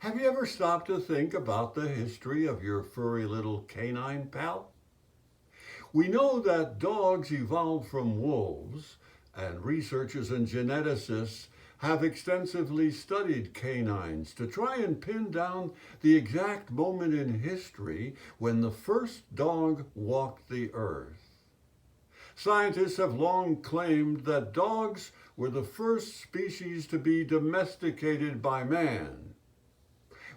Have you ever stopped to think about the history of your furry little canine pal? We know that dogs evolved from wolves, and researchers and geneticists have extensively studied canines to try and pin down the exact moment in history when the first dog walked the earth. Scientists have long claimed that dogs were the first species to be domesticated by man.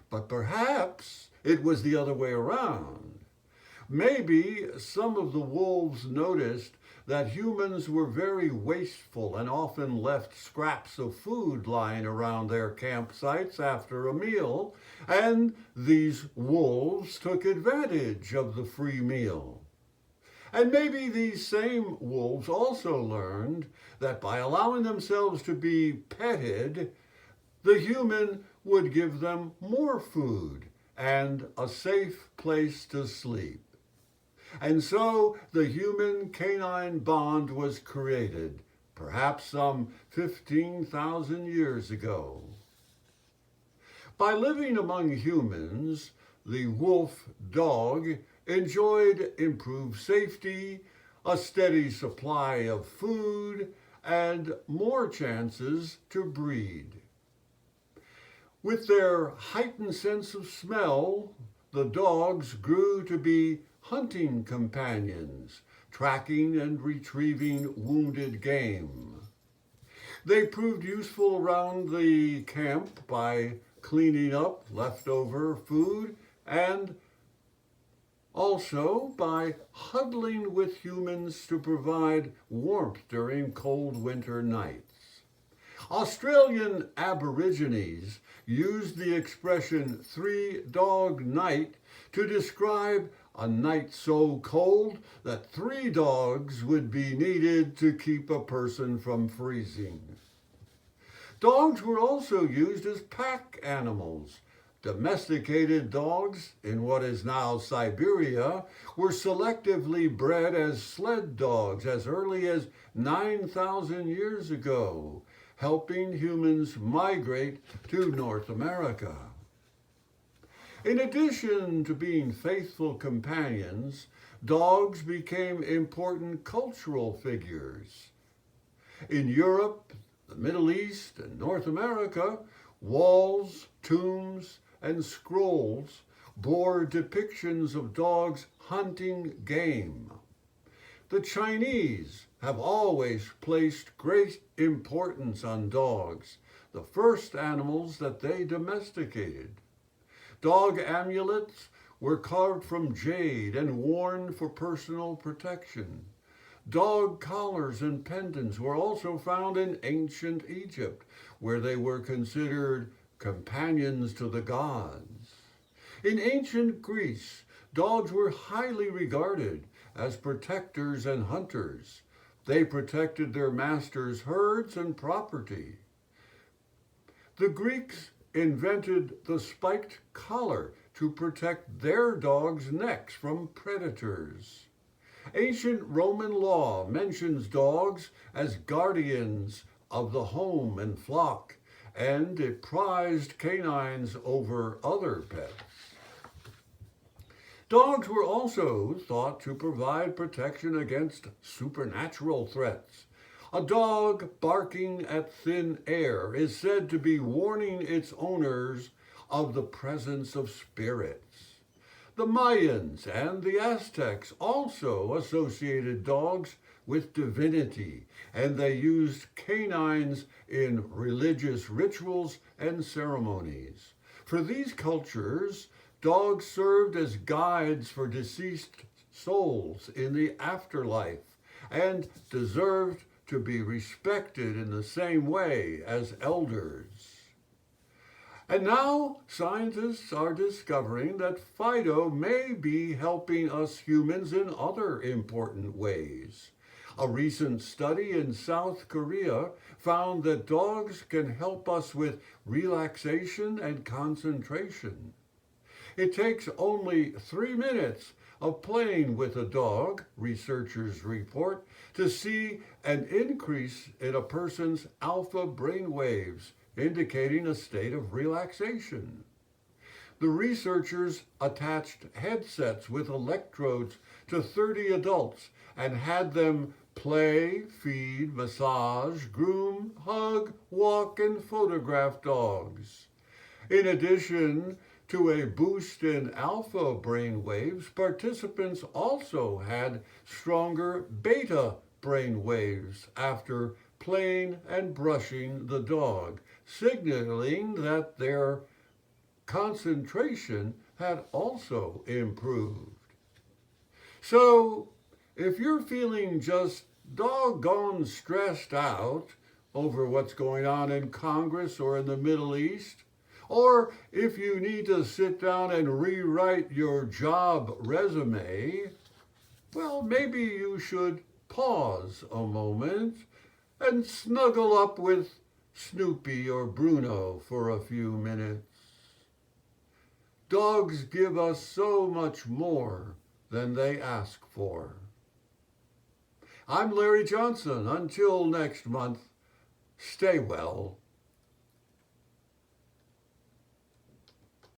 But perhaps it was the other way around. Maybe some of the wolves noticed that humans were very wasteful and often left scraps of food lying around their campsites after a meal, and these wolves took advantage of the free meal. And maybe these same wolves also learned that by allowing themselves to be petted, the human would give them more food and a safe place to sleep. And so the human canine bond was created, perhaps some 15,000 years ago. By living among humans, the wolf dog enjoyed improved safety, a steady supply of food, and more chances to breed. With their heightened sense of smell, the dogs grew to be hunting companions, tracking and retrieving wounded game. They proved useful around the camp by cleaning up leftover food and also by huddling with humans to provide warmth during cold winter nights. Australian Aborigines used the expression three dog night to describe a night so cold that three dogs would be needed to keep a person from freezing. Dogs were also used as pack animals. Domesticated dogs in what is now Siberia were selectively bred as sled dogs as early as 9,000 years ago, helping humans migrate to North America. In addition to being faithful companions, dogs became important cultural figures. In Europe, the Middle East, and North America, walls, tombs, and scrolls bore depictions of dogs hunting game. The Chinese have always placed great importance on dogs, the first animals that they domesticated. Dog amulets were carved from jade and worn for personal protection. Dog collars and pendants were also found in ancient Egypt, where they were considered companions to the gods. In ancient Greece, dogs were highly regarded as protectors and hunters. They protected their masters' herds and property. The Greeks invented the spiked collar to protect their dogs' necks from predators. Ancient Roman law mentions dogs as guardians of the home and flock, and it prized canines over other pets. Dogs were also thought to provide protection against supernatural threats. A dog barking at thin air is said to be warning its owners of the presence of spirits. The Mayans and the Aztecs also associated dogs with divinity, and they used canines in religious rituals and ceremonies. For these cultures, dogs served as guides for deceased souls in the afterlife and deserved to be respected in the same way as elders. And now scientists are discovering that Fido may be helping us humans in other important ways. A recent study in South Korea found that dogs can help us with relaxation and concentration. It takes only 3 minutes of playing with a dog, researchers report, to see an increase in a person's alpha brain waves, indicating a state of relaxation. The researchers attached headsets with electrodes to 30 adults and had them play, feed, massage, groom, hug, walk, and photograph dogs. In addition to a boost in alpha brain waves, participants also had stronger beta brain waves after playing and brushing the dog, signaling that their concentration had also improved. So, if you're feeling just doggone stressed out over what's going on in Congress or in the Middle East, or if you need to sit down and rewrite your job resume, well, maybe you should pause a moment and snuggle up with Snoopy or Bruno for a few minutes. Dogs give us so much more than they ask for. I'm Larry Johnson. Until next month, stay well.